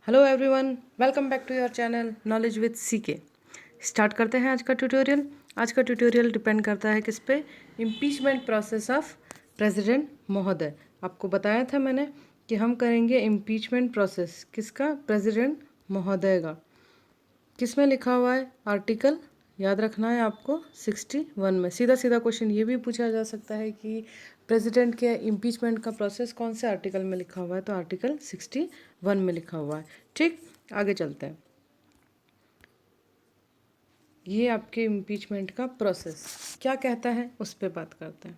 Hello everyone, welcome back to your channel knowledge with CK. Start करते हैं आज का ट्यूटोरियल। आज का ट्यूटोरियल डिपेंड करता है किस पे? इम्पीचमेंट प्रोसेस ऑफ प्रेसिडेंट महोदय। आपको बताया था मैंने कि हम करेंगे इम्पीचमेंट प्रोसेस किसका? प्रेसिडेंट महोदय का। किस में लिखा हुआ है? आर्टिकल याद रखना है आपको 61 में। सीधा सीधा क्वेश्चन ये भी पूछा जा सकता है कि प्रेसिडेंट के इम्पीचमेंट का प्रोसेस कौन से आर्टिकल में लिखा हुआ है? तो आर्टिकल 61 में लिखा हुआ है। ठीक, आगे चलते हैं। ये आपके इम्पीचमेंट का प्रोसेस क्या कहता है उस पर बात करते हैं।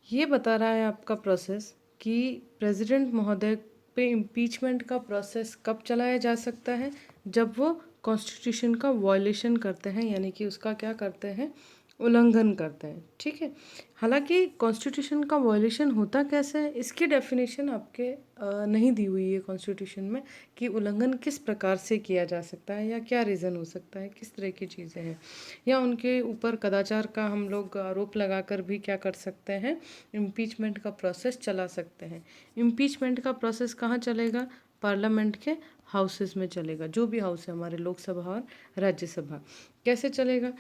ये बता रहा है आपका प्रोसेस कि प्रेसिडेंट महोदय पे इम्पीचमेंट का प्रोसेस कब चलाया जा सकता है? जब वो कॉन्स्टिट्यूशन का वायलेशन करते हैं, यानी कि उसका क्या करते हैं? उल्लंघन करते हैं। ठीक है। हालांकि कॉन्स्टिट्यूशन का वायलेशन होता कैसे है इसकी डेफिनेशन आपके नहीं दी हुई है कॉन्स्टिट्यूशन में कि उल्लंघन किस प्रकार से किया जा सकता है या क्या रीज़न हो सकता है, किस तरह की चीज़ें हैं, या उनके ऊपर कदाचार का हम लोग आरोप लगाकर भी क्या कर सकते हैं? इम्पीचमेंट का प्रोसेस चला सकते हैं। इम्पीचमेंट का प्रोसेस कहाँ चलेगा? पार्लियामेंट के हाउसेस में चलेगा, जो भी हाउस है हमारे लोकसभा और राज्यसभा। कैसे चलेगा?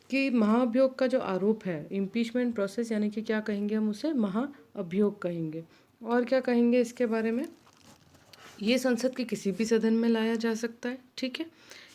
कि महाअभियोग का जो आरोप है, इम्पीचमेंट प्रोसेस यानी कि क्या कहेंगे हम उसे? महाअभियोग कहेंगे। और क्या कहेंगे इसके बारे में? ये संसद के किसी भी सदन में लाया जा सकता है। ठीक है,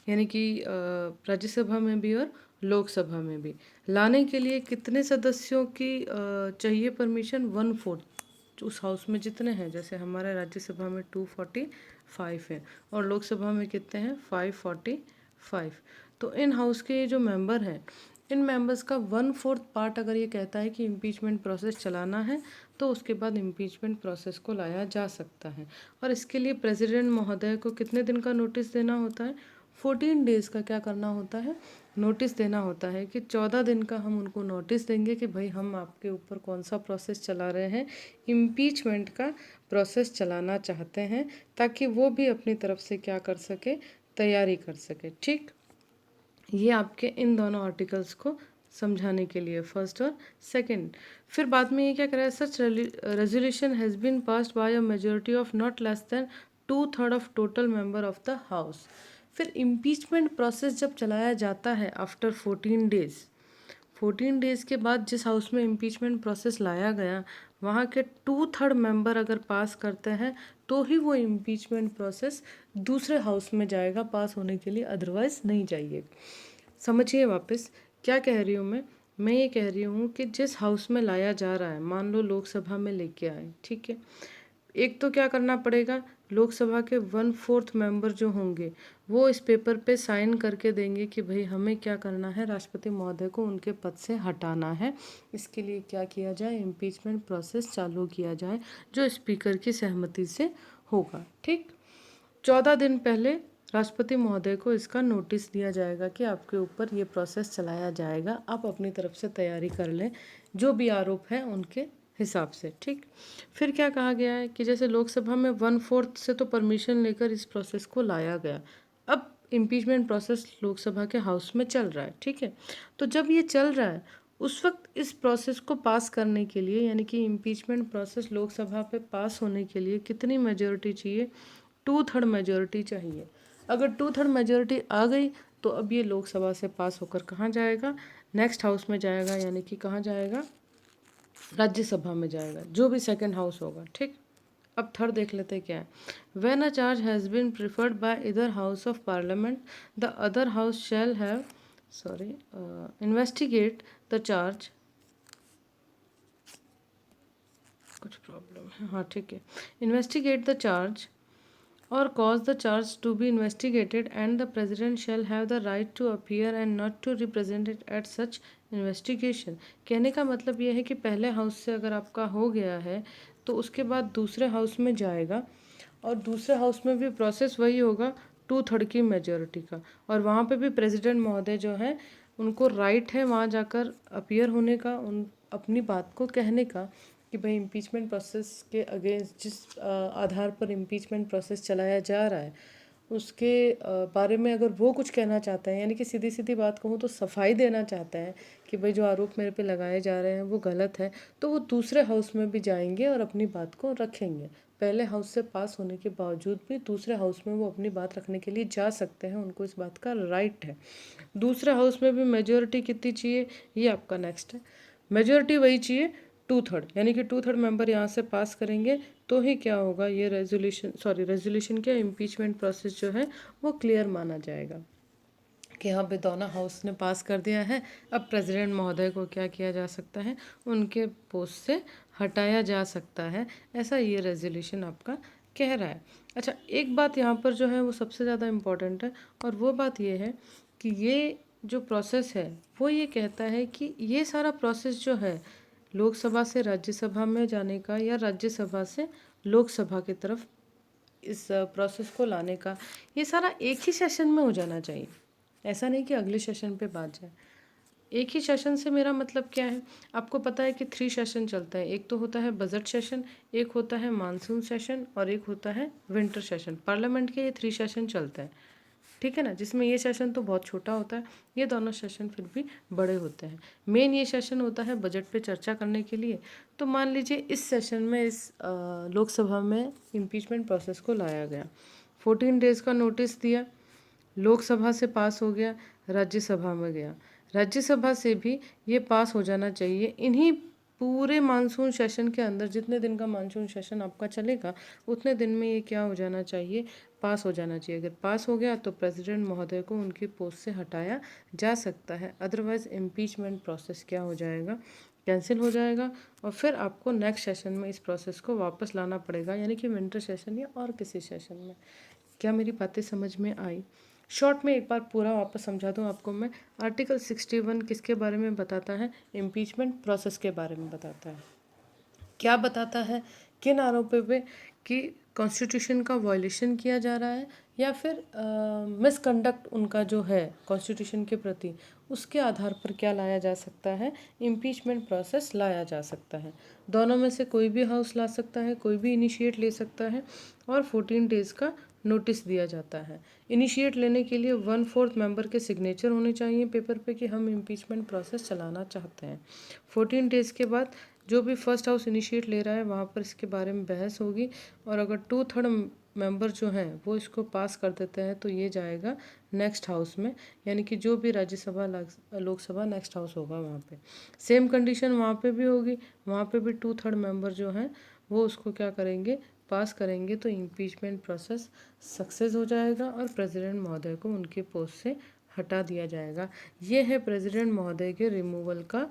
यानी कि राज्यसभा में भी और लोकसभा में भी। लाने के लिए कितने सदस्यों की चाहिए परमिशन? 1/4 उस हाउस में जितने हैं। जैसे हमारे राज्यसभा में 245 है और लोकसभा में कितने हैं? 545। तो इन हाउस के ये जो मेंबर हैं, इन मेंबर्स का 1/4 पार्ट अगर ये कहता है कि इम्पीचमेंट प्रोसेस चलाना है तो उसके बाद इम्पीचमेंट प्रोसेस को लाया जा सकता है। और इसके लिए प्रेसिडेंट महोदय को कितने दिन का नोटिस देना होता है? 14 डेज़ का क्या करना होता है? नोटिस देना होता है कि 14 दिन का हम उनको नोटिस देंगे कि भाई हम आपके ऊपर कौन सा प्रोसेस चला रहे हैं, इम्पीचमेंट का प्रोसेस चलाना चाहते हैं, ताकि वो भी अपनी तरफ से क्या कर सके? तैयारी कर सके। ठीक, ये आपके इन दोनों आर्टिकल्स को समझाने के लिए, फर्स्ट और सेकंड। फिर बाद में ये क्या करा है? Such resolution has been passed by a majority of not less than 2/3 of total member of the house. फिर इम्पीचमेंट प्रोसेस जब चलाया जाता है आफ्टर 14 डेज, 14 डेज़ के बाद जिस हाउस में इम्पीचमेंट प्रोसेस लाया गया, वहाँ के 2/3 मेंबर अगर पास करते हैं तो ही वो इम्पीचमेंट प्रोसेस दूसरे हाउस में जाएगा पास होने के लिए, अदरवाइज नहीं जाइए। समझिए वापस क्या कह रही हूँ मैं ये कह रही हूँ कि जिस हाउस में लाया जा रहा है, मान लो लोकसभा में लेके आए, ठीक है, एक तो क्या करना पड़ेगा? लोकसभा के 1/4 मेंबर जो होंगे वो इस पेपर पे साइन करके देंगे कि भाई हमें क्या करना है? राष्ट्रपति महोदय को उनके पद से हटाना है। इसके लिए क्या किया जाए? इम्पीचमेंट प्रोसेस चालू किया जाए, जो स्पीकर की सहमति से होगा। ठीक, 14 दिन पहले राष्ट्रपति महोदय को इसका नोटिस दिया जाएगा कि आपके ऊपर ये प्रोसेस चलाया जाएगा, आप अपनी तरफ से तैयारी कर लें जो भी आरोप है उनके हिसाब से। ठीक, फिर क्या कहा गया है कि जैसे लोकसभा में 1/4 से तो परमिशन लेकर इस प्रोसेस को लाया गया, अब इम्पीचमेंट प्रोसेस लोकसभा के हाउस में चल रहा है। ठीक है, तो जब ये चल रहा है उस वक्त इस प्रोसेस को पास करने के लिए, यानी कि इम्पीचमेंट प्रोसेस लोकसभा पे पास होने के लिए कितनी मेजोरिटी चाहिए? 2/3 मेजोरिटी चाहिए। अगर 2/3 मेजोरिटी आ गई तो अब ये लोकसभा से पास होकर कहाँ जाएगा? नेक्स्ट हाउस में जाएगा, यानी कि कहाँ जाएगा? राज्यसभा में जाएगा, जो भी सेकंड हाउस होगा। ठीक, अब थर्ड देख लेते क्या है। When a charge has been preferred by either house of parliament, the other house shall have investigate the charge. कुछ प्रॉब्लम है, हाँ ठीक है। Investigate the charge or cause the charge to be investigated, and the president shall have the right to appear and not to represent it at such investigation। कहने का मतलब यह है कि पहले हाउस से अगर आपका हो गया है तो उसके बाद दूसरे हाउस में जाएगा और दूसरे हाउस में भी प्रोसेस वही होगा 2/3 की मेजोरिटी का, और वहाँ पे भी प्रेसिडेंट महोदय जो है उनको राइट है वहाँ जाकर अपीयर होने का, उन अपनी बात को कहने का कि भाई इम्पीचमेंट प्रोसेस के अगेंस्ट जिस आधार पर इम्पीचमेंट प्रोसेस चलाया जा रहा है उसके बारे में अगर वो कुछ कहना चाहते हैं, यानी कि सीधी सीधी बात कहूँ तो सफाई देना चाहते हैं कि भाई जो आरोप मेरे पे लगाए जा रहे हैं वो गलत है, तो वो दूसरे हाउस में भी जाएंगे और अपनी बात को रखेंगे। पहले हाउस से पास होने के बावजूद भी दूसरे हाउस में वो अपनी बात रखने के लिए जा सकते हैं, उनको इस बात का राइट है। दूसरे हाउस में भी मेजॉरिटी कितनी चाहिए, ये आपका नेक्स्ट है। मेजॉरिटी वही चाहिए 2/3, यानी कि 2/3 मेंबर यहाँ से पास करेंगे तो ही क्या होगा, ये रेजोल्यूशन क्या, इम्पीचमेंट प्रोसेस जो है वो क्लियर माना जाएगा कि हाँ भाई दोनों हाउस ने पास कर दिया है। अब प्रेसिडेंट महोदय को क्या किया जा सकता है, उनके पोस्ट से हटाया जा सकता है, ऐसा ये रेजोल्यूशन आपका कह रहा है। अच्छा, एक बात यहाँ पर जो है वो सबसे ज़्यादा इम्पॉर्टेंट है, और वो बात ये है कि ये जो प्रोसेस है वो ये कहता है कि ये सारा प्रोसेस जो है लोकसभा से राज्यसभा में जाने का या राज्यसभा से लोकसभा की तरफ इस प्रोसेस को लाने का, ये सारा एक ही सेशन में हो जाना चाहिए। ऐसा नहीं कि अगले सेशन पे बात जाए। एक ही सेशन से मेरा मतलब क्या है, आपको पता है कि 3 सेशन चलता है। एक तो होता है बजट सेशन, एक होता है मानसून सेशन, और एक होता है विंटर सेशन। पार्लियामेंट के ये 3 सेशन चलते हैं, ठीक है ना, जिसमें ये सेशन तो बहुत छोटा होता है, ये दोनों सेशन फिर भी बड़े होते हैं। मेन ये सेशन होता है बजट पे चर्चा करने के लिए। तो मान लीजिए इस सेशन में इस लोकसभा में इम्पीचमेंट प्रोसेस को लाया गया, 14 डेज़ का नोटिस दिया, लोकसभा से पास हो गया, राज्यसभा में गया, राज्यसभा से भी ये पास हो जाना चाहिए। इन्हीं पूरे मानसून सेशन के अंदर, जितने दिन का मानसून सेशन आपका चलेगा उतने दिन में ये क्या हो जाना चाहिए, पास हो जाना चाहिए। अगर पास हो गया तो प्रेसिडेंट महोदय को उनकी पोस्ट से हटाया जा सकता है, अदरवाइज इम्पीचमेंट प्रोसेस क्या हो जाएगा, कैंसिल हो जाएगा, और फिर आपको नेक्स्ट सेशन में इस प्रोसेस को वापस लाना पड़ेगा, यानी कि विंटर सेशन या और किसी सेशन में। क्या मेरी बातें समझ में आई? शॉर्ट में एक बार पूरा वापस समझा दूं आपको मैं। आर्टिकल 61 किसके बारे में बताता है, इम्पीचमेंट प्रोसेस के बारे में बताता है। क्या बताता है, किन आरोपों पे कि कॉन्स्टिट्यूशन का वायलेशन किया जा रहा है या फिर मिसकंडक्ट उनका जो है कॉन्स्टिट्यूशन के प्रति, उसके आधार पर क्या लाया जा सकता है, इम्पीचमेंट प्रोसेस लाया जा सकता है। दोनों में से कोई भी हाउस ला सकता है, कोई भी इनिशिएट ले सकता है, और 14 डेज़ का नोटिस दिया जाता है। इनिशिएट लेने के लिए 1/4 मेंबर के सिग्नेचर होने चाहिए पेपर पे कि हम इम्पीचमेंट प्रोसेस चलाना चाहते हैं। 14 डेज़ के बाद जो भी फर्स्ट हाउस इनिशिएट ले रहा है वहाँ पर इसके बारे में बहस होगी, और अगर 2/3 मेंबर जो हैं वो इसको पास कर देते हैं तो ये जाएगा नेक्स्ट हाउस में, यानी कि जो भी राज्यसभा लोकसभा नेक्स्ट हाउस होगा वहाँ पे सेम कंडीशन वहाँ पे भी होगी। वहाँ पे भी 2/3 मेंबर जो हैं वो उसको क्या करेंगे, पास करेंगे, तो इम्पीचमेंट प्रोसेस सक्सेस हो जाएगा और प्रेसिडेंट महोदय को उनके पोस्ट से हटा दिया जाएगा। ये है प्रेसिडेंट महोदय के रिमूवल का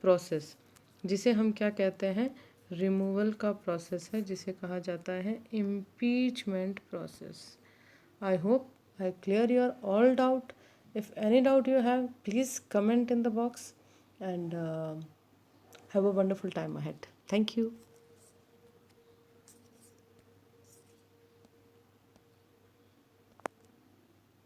प्रोसेस, जिसे हम क्या कहते हैं, रिमूवल का प्रोसेस है, जिसे कहा जाता है impeachment process. I hope I clear your all doubt. If any doubt you have, please comment in the box, and have a wonderful time ahead. Thank you.